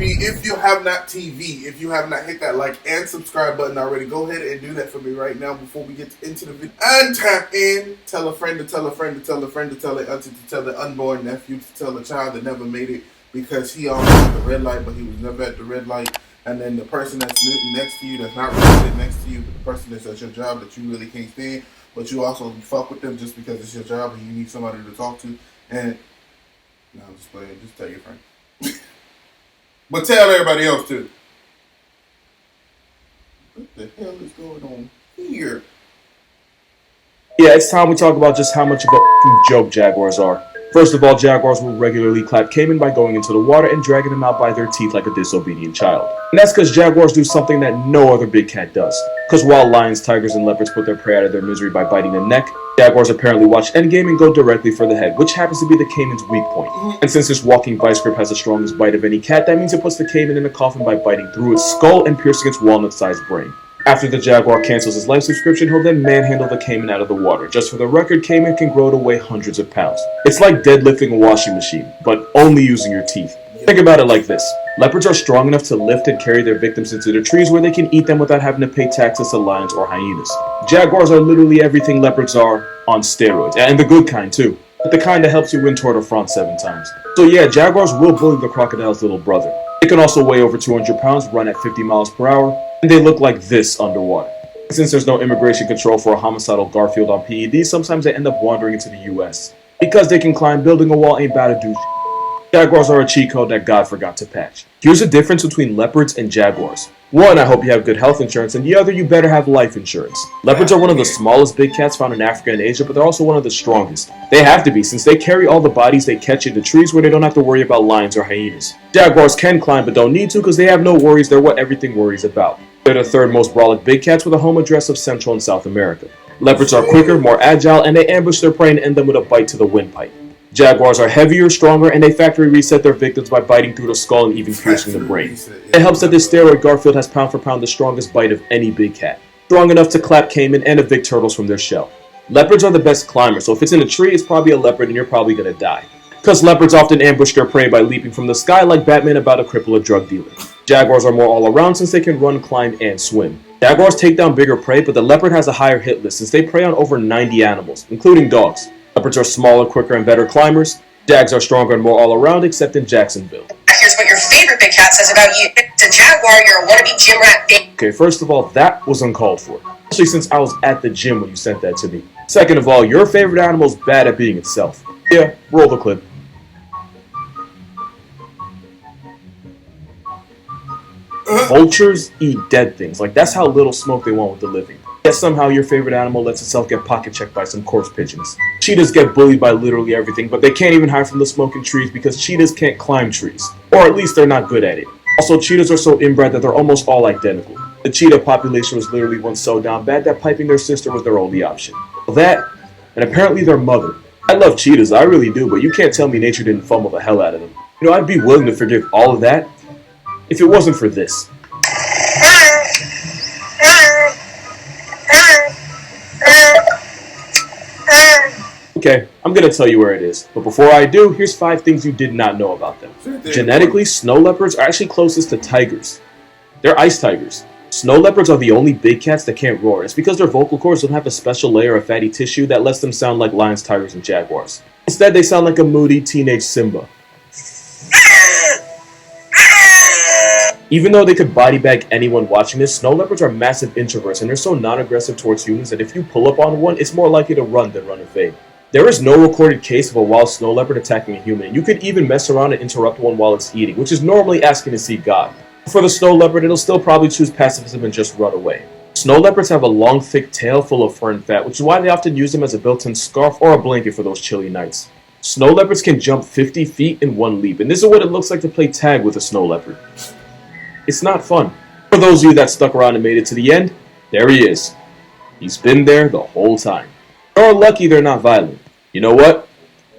if you have not hit that like and subscribe button already, go ahead and do that for me right now before we get into the video. And tap in, tell a friend to tell a friend to tell a friend to tell their auntie to tell their unborn nephew to tell a child that never made it because he almost at the red light, but he was never at the red light. And then the person that's next to you, that's not really sitting next to you, but the person that's at your job that you really can't stand, but you also fuck with them just because it's your job and you need somebody to talk to. And no, I'm just playing. Just tell your friend. But tell everybody else too. What the hell is going on here? Yeah, it's time we talk about just how much of a joke jaguars are. First of all, jaguars will regularly clap caiman by going into the water and dragging them out by their teeth like a disobedient child. And that's because jaguars do something that no other big cat does. Because while lions, tigers, and leopards put their prey out of their misery by biting the neck, jaguars apparently watch endgame and go directly for the head, which happens to be the caiman's weak point. And since this walking vice grip has the strongest bite of any cat, that means it puts the caiman in a coffin by biting through its skull and piercing its walnut-sized brain. After the jaguar cancels his life subscription, he'll then manhandle the caiman out of the water. Just for the record, caiman can grow to weigh hundreds of pounds. It's like deadlifting a washing machine, but only using your teeth. Think about it like this. Leopards are strong enough to lift and carry their victims into the trees where they can eat them without having to pay taxes to lions or hyenas. Jaguars are literally everything leopards are on steroids, and the good kind too. But the kind that helps you win Tour de France 7 times. So yeah, jaguars will bully the crocodile's little brother. They can also weigh over 200 pounds, run at 50 miles per hour, and they look like this underwater. Since there's no immigration control for a homicidal Garfield on PEDs, sometimes they end up wandering into the US. Because they can climb, building a wall ain't bout to do shit. Jaguars are a cheat code that God forgot to patch. Here's the difference between leopards and jaguars. One, I hope you have good health insurance, and the other, you better have life insurance. Leopards are one of the smallest big cats found in Africa and Asia, but they're also one of the strongest. They have to be, since they carry all the bodies they catch into trees where they don't have to worry about lions or hyenas. Jaguars can climb, but don't need to because they have no worries. They're what everything worries about. They're the third most brolic big cats with a home address of Central and South America. Leopards are quicker, more agile, and they ambush their prey and end them with a bite to the windpipe. Jaguars are heavier, stronger, and they factory reset their victims by biting through the skull and even piercing the brain. It helps that this steroid Garfield has pound for pound the strongest bite of any big cat. Strong enough to clap caiman and evict turtles from their shell. Leopards are the best climbers, so if it's in a tree, it's probably a leopard and you're probably gonna die. Because leopards often ambush their prey by leaping from the sky like Batman about to cripple a drug dealer. Jaguars are more all around since they can run, climb, and swim. Jaguars take down bigger prey, but the leopard has a higher hit list since they prey on over 90 animals, including dogs. Leopards are smaller, quicker, and better climbers. Jags are stronger and more all around, except in Jacksonville. Here's what your favorite big cat says about you. It's a jaguar, you're a wannabe gym rat bitch. Okay, first of all, that was uncalled for. Especially since I was at the gym when you sent that to me. Second of all, your favorite animal's bad at being itself. Yeah, roll the clip. Vultures eat dead things. Like, that's how little smoke they want with the living. Yet somehow your favorite animal lets itself get pocket checked by some corpse pigeons. Cheetahs get bullied by literally everything, but they can't even hide from the smoke in trees because cheetahs can't climb trees. Or at least they're not good at it. Also, cheetahs are so inbred that they're almost all identical. The cheetah population was literally once so down bad that piping their sister was their only option. That, and apparently their mother. I love cheetahs, I really do, but you can't tell me nature didn't fumble the hell out of them. You know, I'd be willing to forgive all of that if it wasn't for this. Okay, I'm gonna tell you where it is, but before I do, here's 5 things you did not know about them. Genetically, snow leopards are actually closest to tigers. They're ice tigers. Snow leopards are the only big cats that can't roar. It's because their vocal cords don't have a special layer of fatty tissue that lets them sound like lions, tigers, and jaguars. Instead, they sound like a moody teenage Simba. Even though they could body bag anyone watching this, snow leopards are massive introverts and they're so non-aggressive towards humans that if you pull up on one, it's more likely to run than run and fade. There is no recorded case of a wild snow leopard attacking a human, and you could even mess around and interrupt one while it's eating, which is normally asking to see God. For the snow leopard, it'll still probably choose pacifism and just run away. Snow leopards have a long, thick tail full of fur and fat, which is why they often use them as a built-in scarf or a blanket for those chilly nights. Snow leopards can jump 50 feet in one leap, and this is what it looks like to play tag with a snow leopard. It's not fun. For those of you that stuck around and made it to the end, there he is. He's been there the whole time. You're lucky they're not violent. You know what?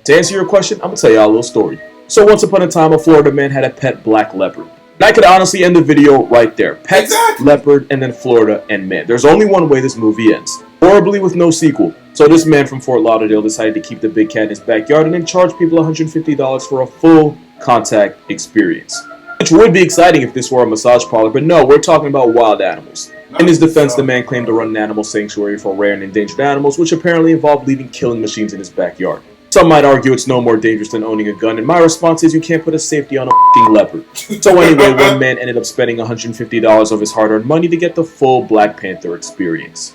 To answer your question, I'm gonna tell y'all a little story. So once upon a time, a Florida man had a pet black leopard. And I could honestly end the video right there. Pets, leopard, and then Florida, and man. There's only one way this movie ends. Horribly with no sequel. So this man from Fort Lauderdale decided to keep the big cat in his backyard and then charge people $150 for a full contact experience. Which would be exciting if this were a massage parlor, but no, we're talking about wild animals. In his defense, the man claimed to run an animal sanctuary for rare and endangered animals, which apparently involved leaving killing machines in his backyard. Some might argue it's no more dangerous than owning a gun, and my response is you can't put a safety on a f***ing leopard. So anyway, one man ended up spending $150 of his hard-earned money to get the full Black Panther experience.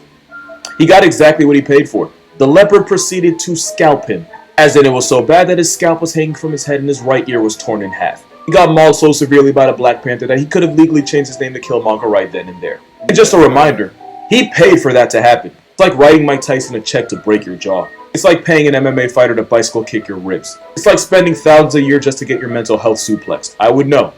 He got exactly what he paid for. The leopard proceeded to scalp him, as in it was so bad that his scalp was hanging from his head and his right ear was torn in half. He got mauled so severely by the Black Panther that he could have legally changed his name to Killmonger right then and there. And just a reminder, he paid for that to happen. It's like writing Mike Tyson a check to break your jaw. It's like paying an MMA fighter to bicycle kick your ribs. It's like spending thousands a year just to get your mental health suplexed. I would know.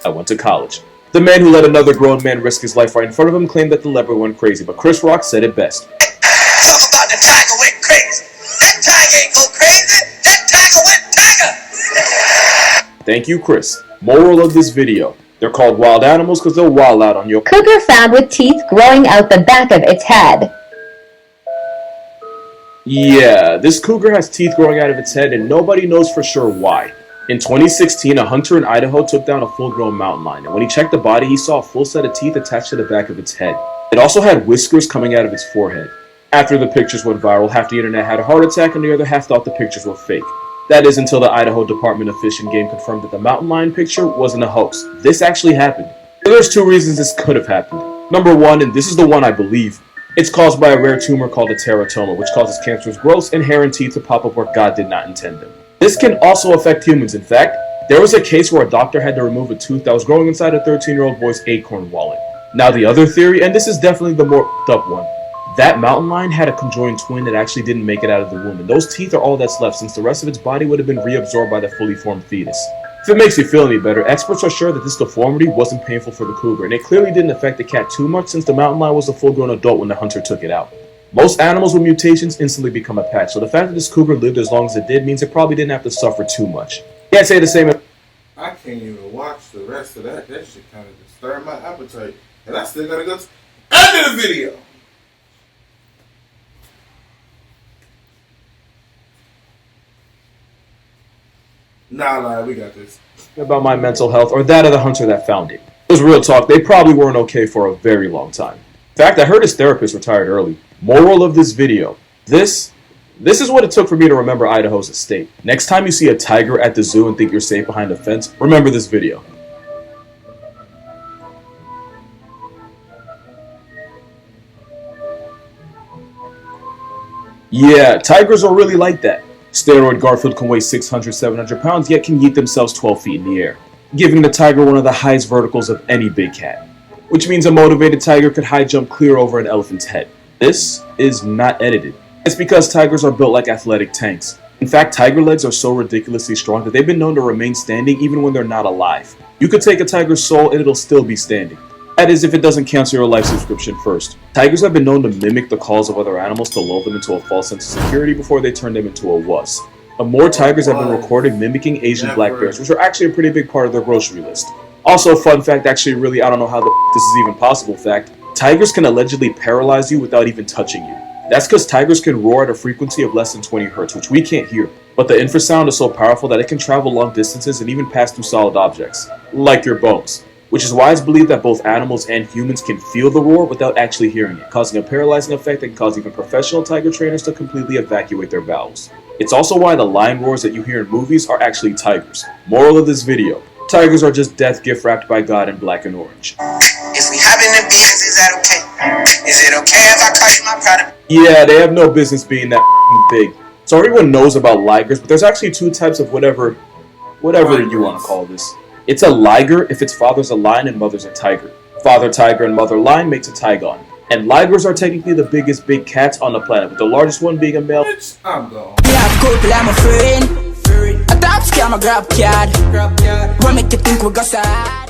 I went to college. The man who let another grown man risk his life right in front of him claimed that the leopard went crazy, but Chris Rock said it best. Talk about the tiger went crazy. That tiger ain't go crazy. That tiger went tiger. Thank you, Chris. Moral of this video. They're called wild animals because they'll wild out on your cougar found with teeth growing out the back of its head. Yeah, this cougar has teeth growing out of its head and nobody knows for sure why. In 2016, a hunter in Idaho took down a full-grown mountain lion, and when he checked the body, he saw a full set of teeth attached to the back of its head. It also had whiskers coming out of its forehead. After the pictures went viral, half the internet had a heart attack and the other half thought the pictures were fake. That is until the Idaho Department of Fish and Game confirmed that the mountain lion picture wasn't a hoax. This actually happened. There's two reasons this could have happened. Number one, and this is the one I believe, it's caused by a rare tumor called a teratoma, which causes cancerous growths and hair and teeth to pop up where God did not intend them. This can also affect humans. In fact, there was a case where a doctor had to remove a tooth that was growing inside a 13-year-old boy's acorn wallet. Now the other theory, and this is definitely the more up one, that mountain lion had a conjoined twin that actually didn't make it out of the womb, and those teeth are all that's left since the rest of its body would have been reabsorbed by the fully formed fetus. If it makes you feel any better, experts are sure that this deformity wasn't painful for the cougar, and it clearly didn't affect the cat too much since the mountain lion was a full-grown adult when the hunter took it out. Most animals with mutations instantly become a patch, so the fact that this cougar lived as long as it did means it probably didn't have to suffer too much. Can't say the same. I can't even watch the rest of that. That shit kind of disturbed my appetite. And I still gotta go to the end of the video. Nah, we got this. About my mental health, or that of the hunter that found it. It was real talk, they probably weren't okay for a very long time. In fact, I heard his therapist retired early. Moral of this video. This is what it took for me to remember Idaho's estate. Next time you see a tiger at the zoo and think you're safe behind a fence, remember this video. Yeah, tigers are really like that. Steroid Garfield can weigh 600, 700 pounds, yet can yeet themselves 12 feet in the air, giving the tiger one of the highest verticals of any big cat. Which means a motivated tiger could high jump clear over an elephant's head. This is not edited. It's because tigers are built like athletic tanks. In fact, tiger legs are so ridiculously strong that they've been known to remain standing even when they're not alive. You could take a tiger's soul and it'll still be standing. That is, if it doesn't cancel your life subscription first. Tigers have been known to mimic the calls of other animals to lull them into a false sense of security before they turn them into a wuss. More tigers have been recorded mimicking Asian black bears, which are actually a pretty big part of their grocery list. Also, fun fact, actually really, I don't know how this is even possible fact, tigers can allegedly paralyze you without even touching you. That's because tigers can roar at a frequency of less than 20 hertz, which we can't hear. But the infrasound is so powerful that it can travel long distances and even pass through solid objects, like your bones. Which is why it's believed that both animals and humans can feel the roar without actually hearing it, causing a paralyzing effect that can cause even professional tiger trainers to completely evacuate their bowels. It's also why the lion roars that you hear in movies are actually tigers. Moral of this video, tigers are just death gift wrapped by God in black and orange. If we having them beings, is that okay? Is it okay if I call you my product? Yeah, they have no business being that big. So everyone knows about ligers, but there's actually two types of whatever you want to call this. It's a liger if its father's a lion and mother's a tiger. Father tiger and mother lion makes a tigon. And ligers are technically the biggest big cats on the planet, with the largest one being a male. Bitch, I'm gone. Yeah, couple, I'm a friend. A top scam, a grab card. What make you think we got sad?